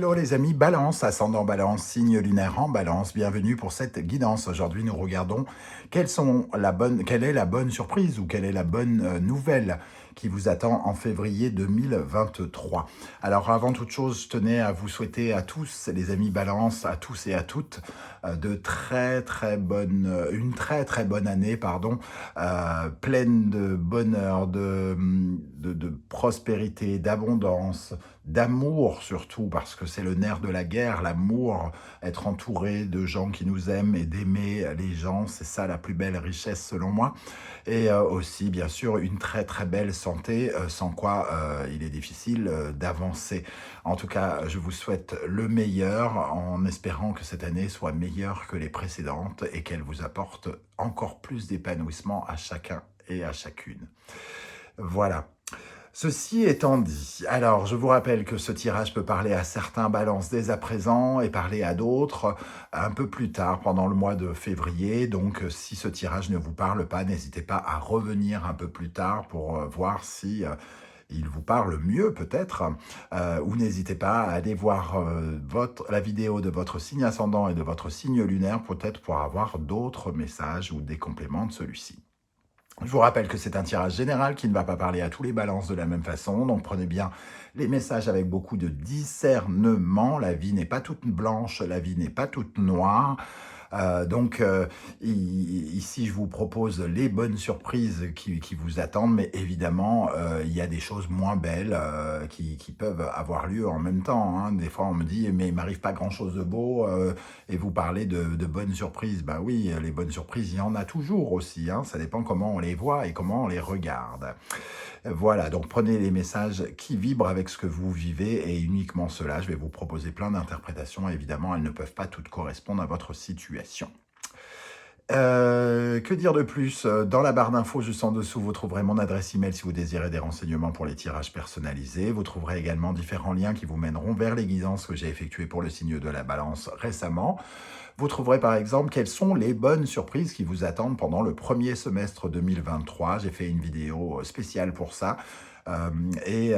Hello les amis, Balance, ascendant Balance, signe lunaire en Balance, bienvenue pour cette guidance. Aujourd'hui nous regardons quelle est la bonne surprise ou quelle est la bonne nouvelle qui vous attend en février 2023. Alors avant toute chose, je tenais à vous souhaiter à tous les amis Balance, à tous et à toutes, une très très bonne année, pleine de bonheur, de prospérité, d'abondance, d'amour surtout, parce que c'est le nerf de la guerre, l'amour, être entouré de gens qui nous aiment et d'aimer les gens, c'est ça la plus belle richesse selon moi. Et aussi, bien sûr, une très très belle santé, sans quoi il est difficile d'avancer. En tout cas, je vous souhaite le meilleur, en espérant que cette année soit meilleure que les précédentes et qu'elle vous apporte encore plus d'épanouissement à chacun et à chacune. Voilà. Ceci étant dit, alors je vous rappelle que ce tirage peut parler à certains balances dès à présent et parler à d'autres un peu plus tard pendant le mois de février. Donc si ce tirage ne vous parle pas, n'hésitez pas à revenir un peu plus tard pour voir si il vous parle mieux peut-être, ou n'hésitez pas à aller voir la vidéo de votre signe ascendant et de votre signe lunaire, peut-être pour avoir d'autres messages ou des compléments de celui-ci. Je vous rappelle que c'est un tirage général qui ne va pas parler à tous les balances de la même façon, donc prenez bien les messages avec beaucoup de discernement. La vie n'est pas toute blanche, la vie n'est pas toute noire. Ici, je vous propose les bonnes surprises qui vous attendent, mais évidemment, il y a des choses moins belles qui peuvent avoir lieu en même temps. Hein. Des fois, on me dit, mais il m'arrive pas grand-chose de beau, et vous parlez de bonnes surprises. Ben oui, les bonnes surprises, il y en a toujours aussi. Hein. Ça dépend comment on les voit et comment on les regarde. Voilà, donc prenez les messages qui vibrent avec ce que vous vivez et uniquement cela. Je vais vous proposer plein d'interprétations. Évidemment, elles ne peuvent pas toutes correspondre à votre situation. Que dire de plus? Dans la barre d'infos juste en dessous, vous trouverez mon adresse email si vous désirez des renseignements pour les tirages personnalisés. Vous trouverez également différents liens qui vous mèneront vers les guidances que j'ai effectuées pour le signe de la balance récemment. Vous trouverez par exemple quelles sont les bonnes surprises qui vous attendent pendant le premier semestre 2023. J'ai fait une vidéo spéciale pour ça. Et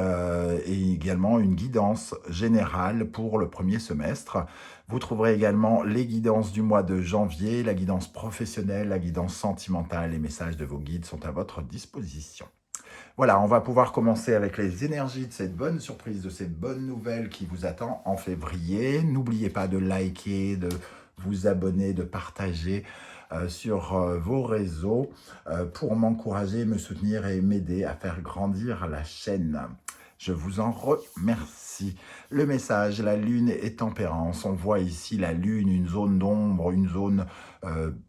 également une guidance générale pour le premier semestre. Vous trouverez également les guidances du mois de janvier, la guidance professionnelle, la guidance sentimentale. Les messages de vos guides sont à votre disposition. Voilà, on va pouvoir commencer avec les énergies de cette bonne surprise, de cette bonne nouvelle qui vous attend en février. N'oubliez pas de liker, de vous abonner, de partager sur vos réseaux pour m'encourager, me soutenir et m'aider à faire grandir la chaîne. Je vous en remercie. Le message, la lune est tempérance. On voit ici la lune, une zone d'ombre, une zone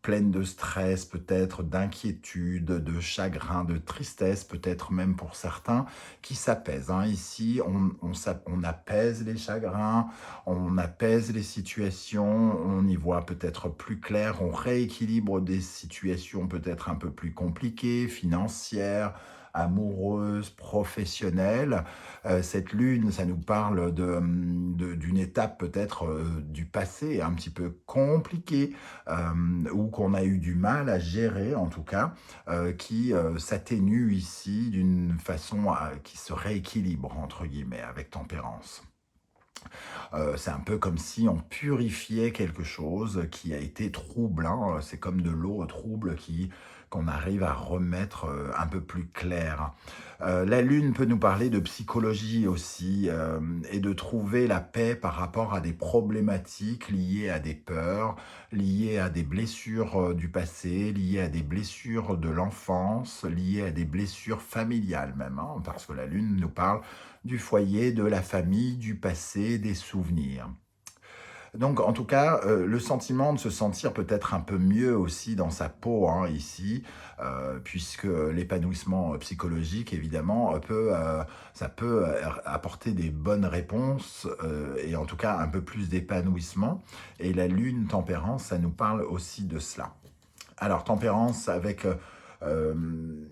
pleine de stress, peut-être d'inquiétude, de chagrin, de tristesse, peut-être même pour certains, qui s'apaisent. Hein. Ici, on apaise les chagrins, on apaise les situations, on y voit peut-être plus clair, on rééquilibre des situations peut-être un peu plus compliquées, financières, amoureuse, professionnelle. Cette lune, ça nous parle d'une étape peut-être du passé un petit peu compliquée ou qu'on a eu du mal à gérer en tout cas, qui s'atténue ici d'une façon qui se rééquilibre entre guillemets avec tempérance. C'est un peu comme si on purifiait quelque chose qui a été trouble. Hein. C'est comme de l'eau trouble qu'on arrive à remettre un peu plus clair. La lune peut nous parler de psychologie aussi et de trouver la paix par rapport à des problématiques liées à des peurs, liées à des blessures du passé, liées à des blessures de l'enfance, liées à des blessures familiales même, hein, parce que la lune nous parle du foyer, de la famille, du passé, des souvenirs. Donc, en tout cas, le sentiment de se sentir peut-être un peu mieux aussi dans sa peau, hein, ici, puisque l'épanouissement psychologique, évidemment, ça peut apporter des bonnes réponses et en tout cas un peu plus d'épanouissement. Et la lune tempérance, ça nous parle aussi de cela. Alors, tempérance avec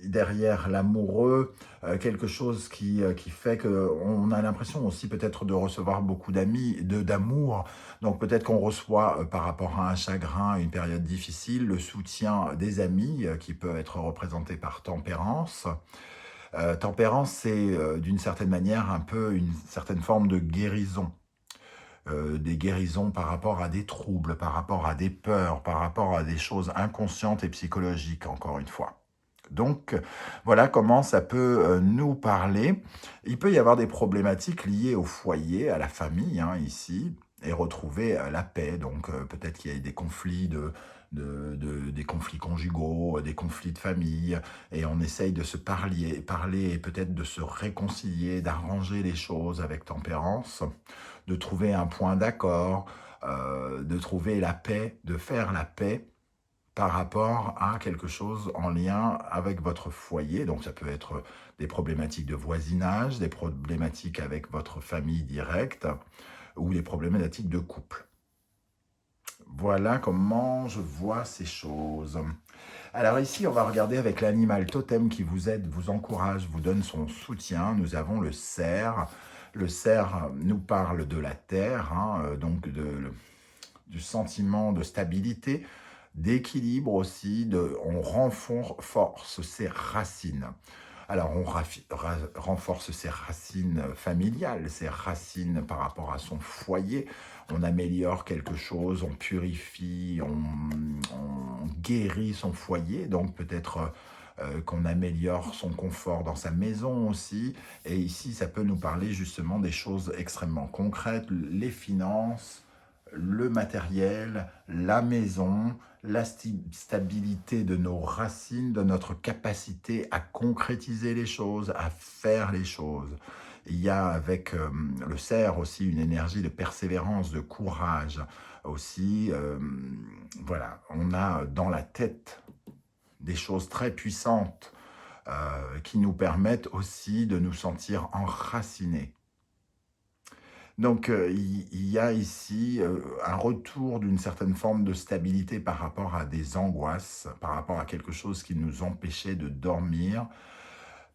derrière l'amoureux, quelque chose qui fait qu'on a l'impression aussi peut-être de recevoir beaucoup d'amour. Donc peut-être qu'on reçoit par rapport à un chagrin, une période difficile, le soutien des amis qui peut être représenté par tempérance. Tempérance, c'est d'une certaine manière un peu une certaine forme de guérison. des guérisons par rapport à des troubles, par rapport à des peurs, par rapport à des choses inconscientes et psychologiques, encore une fois. Donc, voilà comment ça peut nous parler. Il peut y avoir des problématiques liées au foyer, à la famille, hein, ici, et retrouver la paix. Donc, peut-être qu'il y a des conflits des conflits conjugaux, des conflits de famille, et on essaye de se parler et peut-être de se réconcilier, d'arranger les choses avec tempérance, de trouver un point d'accord, de trouver la paix, de faire la paix par rapport à quelque chose en lien avec votre foyer. Donc, ça peut être des problématiques de voisinage, des problématiques avec votre famille directe ou des problématiques de couple. Voilà comment je vois ces choses. Alors ici, on va regarder avec l'animal totem qui vous aide, vous encourage, vous donne son soutien. Nous avons le cerf. Le cerf nous parle de la terre, hein, donc du sentiment de stabilité, d'équilibre aussi, on renforce ses racines. Alors, on renforce ses racines familiales, ses racines par rapport à son foyer. On améliore quelque chose, on purifie, on guérit son foyer. Donc, peut-être qu'on améliore son confort dans sa maison aussi. Et ici, ça peut nous parler justement des choses extrêmement concrètes, les finances, le matériel, la maison, la stabilité de nos racines, de notre capacité à concrétiser les choses, à faire les choses. Il y a avec le cerf aussi une énergie de persévérance, de courage aussi. Voilà, on a dans la tête des choses très puissantes qui nous permettent aussi de nous sentir enracinés. Donc, il y a ici un retour d'une certaine forme de stabilité par rapport à des angoisses, par rapport à quelque chose qui nous empêchait de dormir,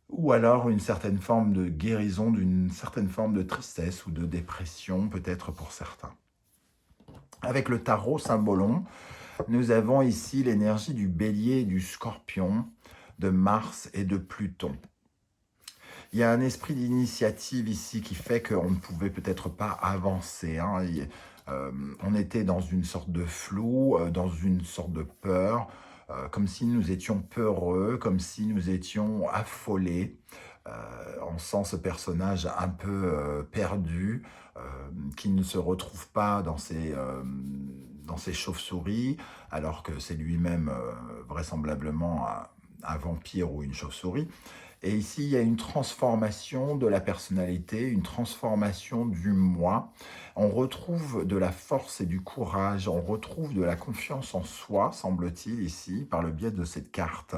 ou alors une certaine forme de guérison d'une certaine forme de tristesse ou de dépression, peut-être pour certains. Avec le tarot symbolon, nous avons ici l'énergie du bélier et du scorpion, de Mars et de Pluton. Il y a un esprit d'initiative ici qui fait qu'on ne pouvait peut-être pas avancer. Hein. On était dans une sorte de flou, dans une sorte de peur, comme si nous étions peureux, comme si nous étions affolés. On sent ce personnage un peu perdu, qui ne se retrouve pas dans ses chauves-souris, alors que c'est lui-même vraisemblablement un vampire ou une chauve-souris. Et ici, il y a une transformation de la personnalité, une transformation du moi. On retrouve de la force et du courage, on retrouve de la confiance en soi, semble-t-il, ici, par le biais de cette carte.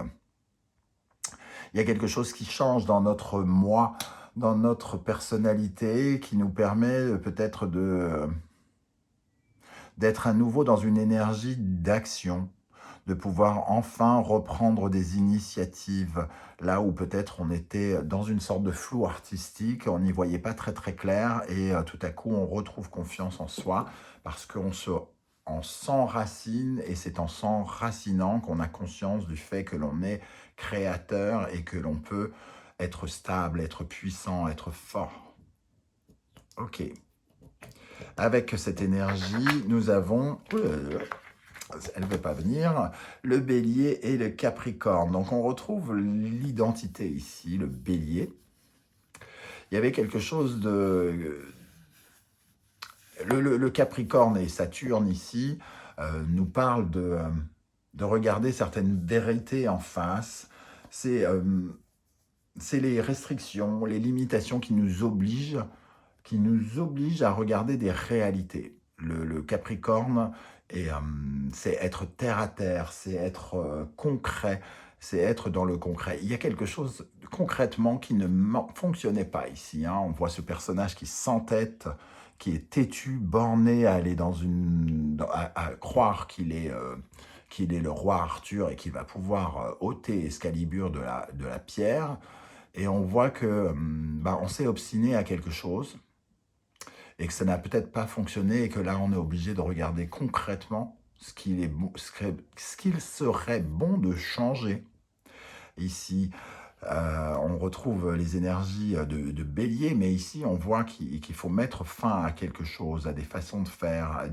Il y a quelque chose qui change dans notre moi, dans notre personnalité, qui nous permet peut-être d'être à nouveau dans une énergie d'action, de pouvoir enfin reprendre des initiatives, là où peut-être on était dans une sorte de flou artistique, on n'y voyait pas très très clair, et tout à coup on retrouve confiance en soi, parce qu'on s'enracine, et c'est en s'enracinant qu'on a conscience du fait que l'on est créateur, et que l'on peut être stable, être puissant, être fort. Ok. Avec cette énergie, nous avons... elle ne veut pas venir, le bélier et le capricorne. Donc on retrouve l'identité ici, le bélier. Il y avait quelque chose de... Le capricorne et Saturne ici nous parlent de regarder certaines vérités en face. C'est les restrictions, les limitations qui nous obligent à regarder des réalités. Le Capricorne, c'est être terre à terre, c'est être concret, c'est être dans le concret. Il y a quelque chose concrètement qui ne fonctionnait pas ici. Hein. On voit ce personnage qui s'entête, qui est têtu, borné à aller à croire qu'il est le roi Arthur et qu'il va pouvoir ôter Excalibur de la pierre. Et on voit que on s'est obstiné à quelque chose, et que ça n'a peut-être pas fonctionné, et que là, on est obligé de regarder concrètement ce qu'il serait bon de changer. Ici, On retrouve les énergies de bélier, mais ici, on voit qu'il faut mettre fin à quelque chose, à des façons de faire,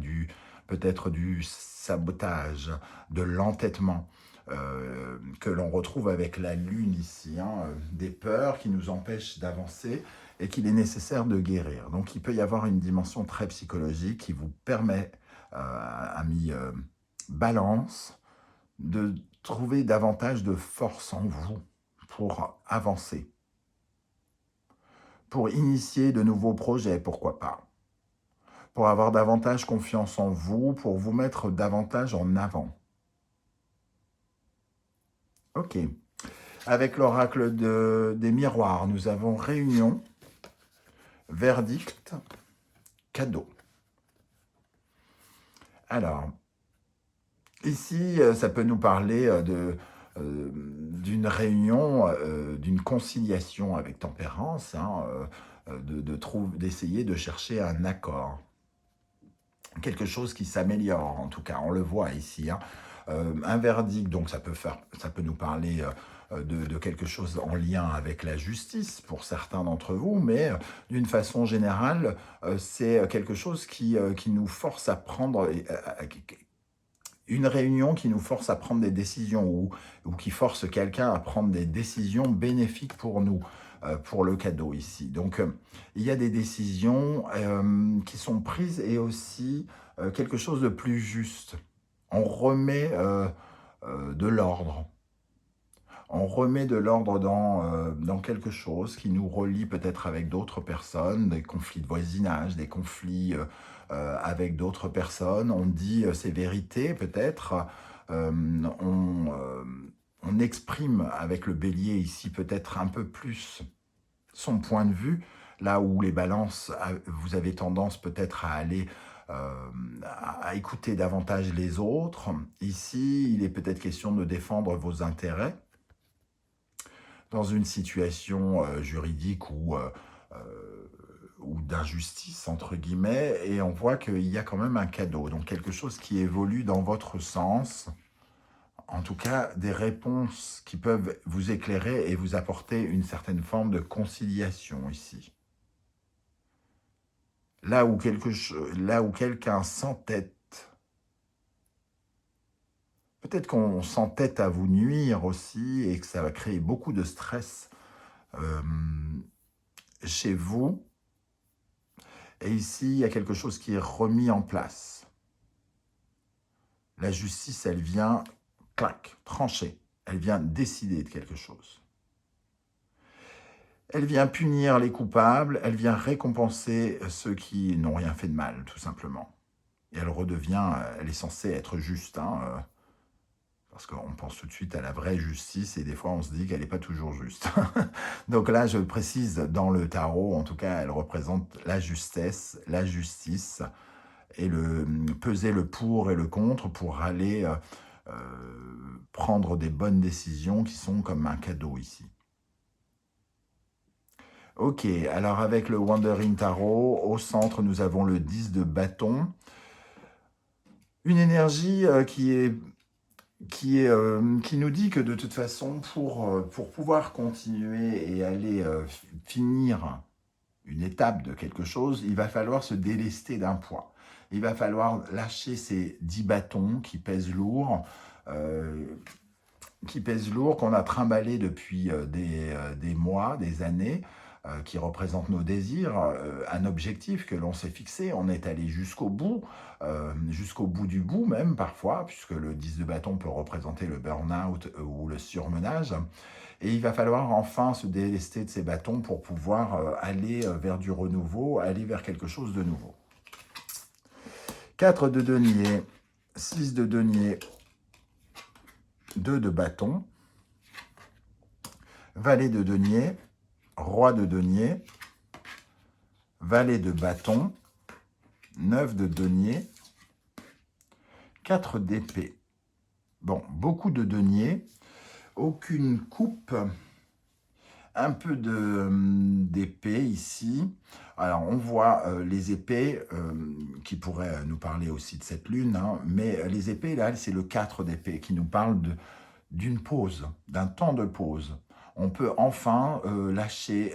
peut-être du sabotage, de l'entêtement, que l'on retrouve avec la lune ici, hein, des peurs qui nous empêchent d'avancer et qu'il est nécessaire de guérir. Donc, il peut y avoir une dimension très psychologique qui vous permet, ami Balance, de trouver davantage de force en vous pour avancer, pour initier de nouveaux projets, pourquoi pas, pour avoir davantage confiance en vous, pour vous mettre davantage en avant. Ok. Avec l'oracle des miroirs, nous avons réunion, verdict, cadeau. Alors, ici, ça peut nous parler d'une réunion, d'une conciliation avec tempérance, hein, d'essayer de chercher un accord. Quelque chose qui s'améliore, en tout cas, on le voit ici. Hein. Un verdict, donc ça peut nous parler de quelque chose en lien avec la justice pour certains d'entre vous, mais d'une façon générale, c'est quelque chose qui nous force à prendre... une réunion qui nous force à prendre des décisions ou qui force quelqu'un à prendre des décisions bénéfiques pour nous, pour le cadeau ici. Donc, il y a des décisions qui sont prises et aussi quelque chose de plus juste. On remet de l'ordre. On remet de l'ordre dans quelque chose qui nous relie peut-être avec d'autres personnes, des conflits de voisinage, des conflits avec d'autres personnes. On dit ces vérités peut-être. On exprime avec le bélier ici peut-être un peu plus son point de vue, là où les balances, vous avez tendance peut-être à aller à écouter davantage les autres. Ici, il est peut-être question de défendre vos intérêts dans une situation juridique ou d'injustice, entre guillemets, et on voit qu'il y a quand même un cadeau, donc quelque chose qui évolue dans votre sens, en tout cas des réponses qui peuvent vous éclairer et vous apporter une certaine forme de conciliation ici. Là où quelqu'un s'entête, peut-être qu'on s'entête à vous nuire aussi et que ça va créer beaucoup de stress chez vous. Et ici, il y a quelque chose qui est remis en place. La justice, elle vient, clac, trancher. Elle vient décider de quelque chose. Elle vient punir les coupables, elle vient récompenser ceux qui n'ont rien fait de mal, tout simplement. Et elle est censée être juste, hein, parce qu'on pense tout de suite à la vraie justice et des fois on se dit qu'elle n'est pas toujours juste. Donc là, je précise, dans le tarot, en tout cas, elle représente la justesse, la justice, et peser le pour et le contre pour aller prendre des bonnes décisions qui sont comme un cadeau ici. Ok, alors avec le Wandering Tarot, au centre, nous avons le 10 de bâton. Une énergie qui nous dit que de toute façon, pour pouvoir continuer et aller finir une étape de quelque chose, il va falloir se délester d'un poids. Il va falloir lâcher ces 10 bâtons qui pèsent lourd, qu'on a trimballés depuis des mois, des années, qui représentent nos désirs, un objectif que l'on s'est fixé. On est allé jusqu'au bout du bout même parfois, puisque le 10 de bâton peut représenter le burn-out ou le surmenage. Et il va falloir enfin se délester de ces bâtons pour pouvoir aller vers du renouveau, aller vers quelque chose de nouveau. 4 de denier, 6 de denier, 2 de bâton, valet de denier, roi de denier, valet de bâton, 9 de denier, 4 d'épée. Bon, beaucoup de denier, aucune coupe, un peu d'épée ici. Alors, on voit les épées qui pourraient nous parler aussi de cette lune, hein, mais les épées, là, c'est le 4 d'épée qui nous parle d'une pause, d'un temps de pause. on peut enfin lâcher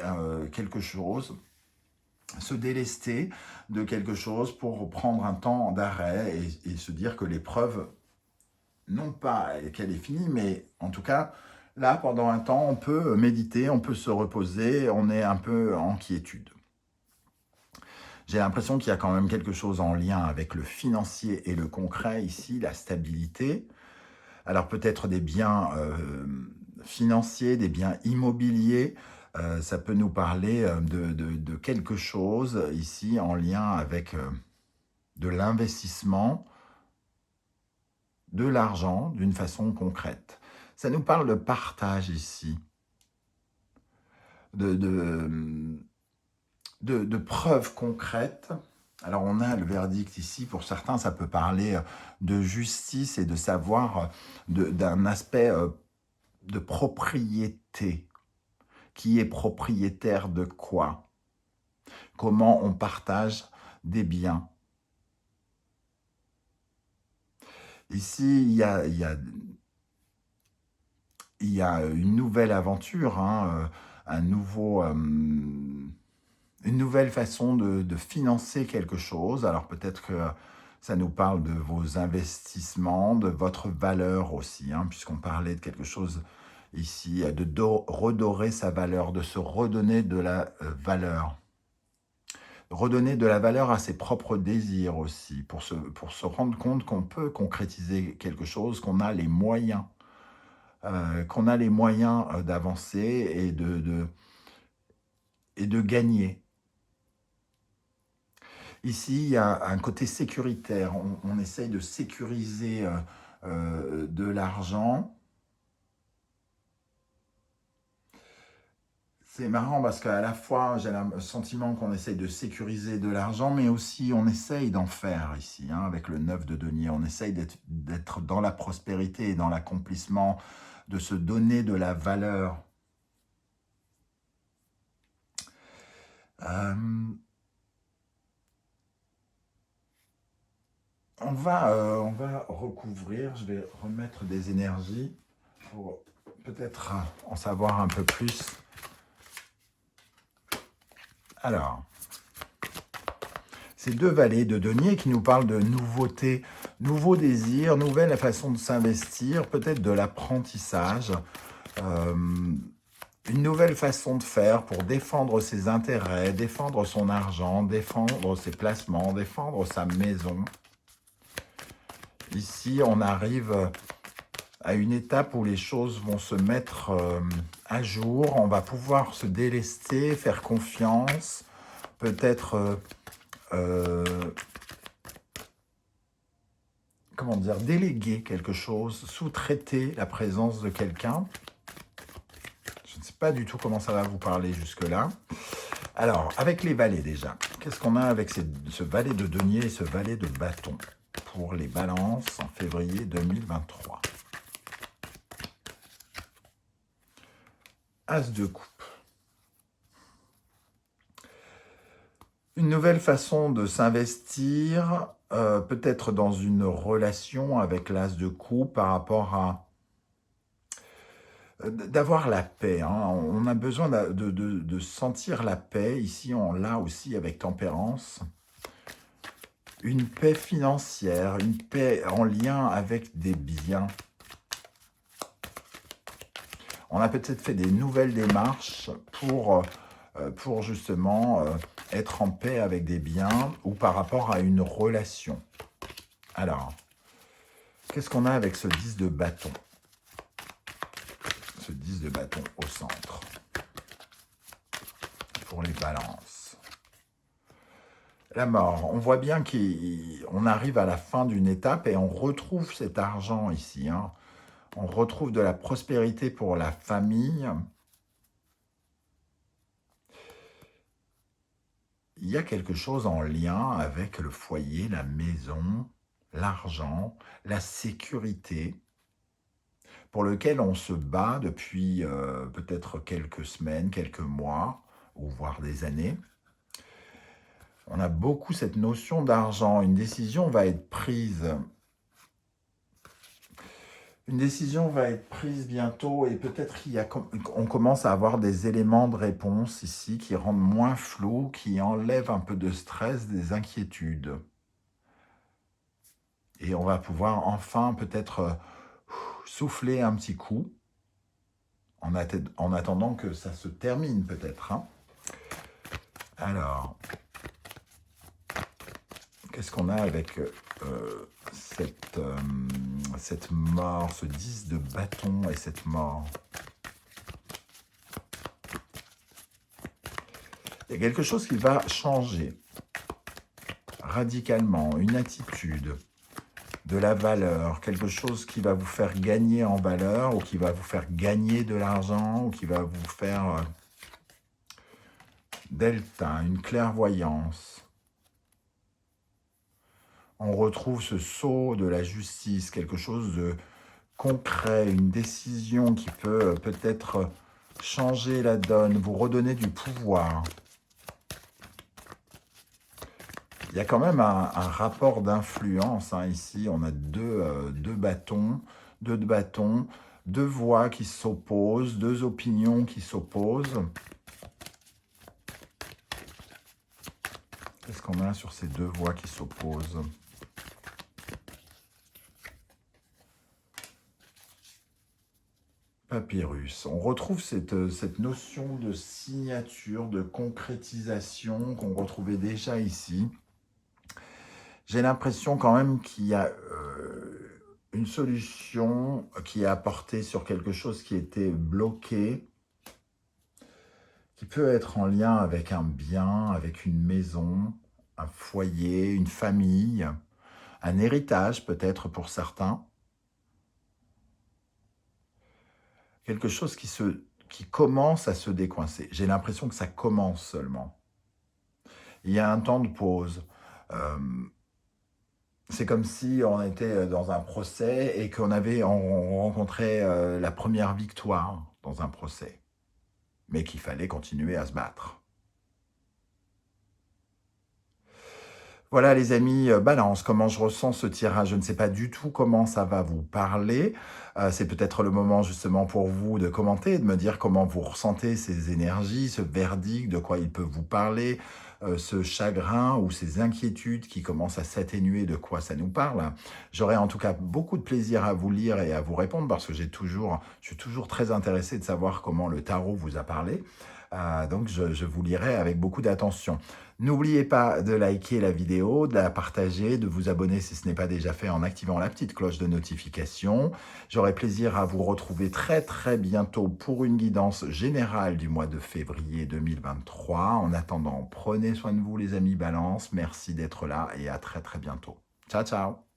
quelque chose, se délester de quelque chose pour prendre un temps d'arrêt et se dire que l'épreuve, non pas qu'elle est finie, mais en tout cas, là, pendant un temps, on peut méditer, on peut se reposer, on est un peu en quiétude. J'ai l'impression qu'il y a quand même quelque chose en lien avec le financier et le concret ici, la stabilité. Alors peut-être des biens financiers, des biens immobiliers, ça peut nous parler de quelque chose ici en lien avec de l'investissement, de l'argent d'une façon concrète. Ça nous parle de partage ici, de, de, de preuves concrètes. Alors on a le verdict ici, pour certains ça peut parler de justice et de savoir d'un aspect de propriété. Qui est propriétaire de quoi? Comment on partage des biens? Ici, il y a une nouvelle aventure, hein, une nouvelle façon de financer quelque chose. Alors peut-être que ça nous parle de vos investissements, de votre valeur aussi, hein, puisqu'on parlait de quelque chose ici, de redorer sa valeur, de se redonner de la valeur. Redonner de la valeur à ses propres désirs aussi, pour se rendre compte qu'on peut concrétiser quelque chose, qu'on a les moyens, d'avancer et de gagner. Ici, il y a un côté sécuritaire. On essaye de sécuriser de l'argent. C'est marrant parce qu'à la fois, j'ai le sentiment qu'on essaye de sécuriser de l'argent, mais aussi on essaye d'en faire ici, hein, avec le 9 de denier. On essaye d'être dans la prospérité et dans l'accomplissement, de se donner de la valeur. On va recouvrir, je vais remettre des énergies pour peut-être en savoir un peu plus. Alors, ces deux vallées de denier qui nous parlent de nouveautés, nouveaux désirs, nouvelle façon de s'investir, peut-être de l'apprentissage, une nouvelle façon de faire pour défendre ses intérêts, défendre son argent, défendre ses placements, défendre sa maison. Ici, on arrive à une étape où les choses vont se mettre à jour, on va pouvoir se délester, faire confiance, peut-être comment dire, déléguer quelque chose, sous-traiter la présence de quelqu'un. Je ne sais pas du tout comment ça va vous parler jusque-là. Alors, avec les valets déjà, qu'est-ce qu'on a avec ce valet de denier et ce valet de bâton pour les balances en février 2023? As de coupe. Une nouvelle façon de s'investir, peut-être dans une relation avec l'as de coupe par rapport à d'avoir la paix. Hein. On a besoin de sentir la paix. Ici, on l'a aussi avec tempérance. Une paix financière, une paix en lien avec des biens. On a peut-être fait des nouvelles démarches pour justement être en paix avec des biens ou par rapport à une relation. Alors, qu'est-ce qu'on a avec ce 10 de bâton? Ce 10 de bâton au centre. Pour les balances. La mort. On voit bien qu'on arrive à la fin d'une étape et on retrouve cet argent ici. Hein. On retrouve de la prospérité pour la famille. Il y a quelque chose en lien avec le foyer, la maison, l'argent, la sécurité, pour lequel on se bat depuis peut-être quelques semaines, quelques mois, ou voire des années. On a beaucoup cette notion d'argent. Une décision va être prise. Une décision va être prise bientôt et peut-être on commence à avoir des éléments de réponse ici qui rendent moins flou, qui enlèvent un peu de stress, des inquiétudes. Et on va pouvoir enfin peut-être souffler un petit coup en attendant que ça se termine peut-être. Hein. Alors, qu'est-ce qu'on a avec cette mort, ce 10 de bâton et cette mort? Il y a quelque chose qui va changer radicalement, une attitude, de la valeur, quelque chose qui va vous faire gagner en valeur ou qui va vous faire gagner de l'argent ou qui va vous faire delta, une clairvoyance. On retrouve ce sceau de la justice, quelque chose de concret, une décision qui peut peut-être changer la donne, vous redonner du pouvoir. Il y a quand même un rapport d'influence. Hein. Ici, on a deux bâtons, deux voix qui s'opposent, deux opinions qui s'opposent. Qu'est-ce qu'on a sur ces deux voix qui s'opposent? Papyrus. On retrouve cette notion de signature, de concrétisation qu'on retrouvait déjà ici. J'ai l'impression quand même qu'il y a une solution qui est apportée sur quelque chose qui était bloqué, qui peut être en lien avec un bien, avec une maison, un foyer, une famille, un héritage peut-être pour certains. Quelque chose qui commence à se décoincer. J'ai l'impression que ça commence seulement. Il y a un temps de pause. C'est comme si on était dans un procès et on rencontrait la première victoire dans un procès, mais qu'il fallait continuer à se battre. Voilà les amis, balance, comment je ressens ce tirage. Je ne sais pas du tout comment ça va vous parler. C'est peut-être le moment justement pour vous de commenter, de me dire comment vous ressentez ces énergies, ce verdict, de quoi il peut vous parler, ce chagrin ou ces inquiétudes qui commencent à s'atténuer, de quoi ça nous parle. J'aurai en tout cas beaucoup de plaisir à vous lire et à vous répondre parce que je suis toujours très intéressé de savoir comment le tarot vous a parlé. Donc je vous lirai avec beaucoup d'attention. N'oubliez pas de liker la vidéo, de la partager, de vous abonner si ce n'est pas déjà fait en activant la petite cloche de notification. J'aurai plaisir à vous retrouver très bientôt pour une guidance générale du mois de février 2023. En attendant, prenez soin de vous les amis Balance. Merci d'être là et à très bientôt. Ciao, ciao!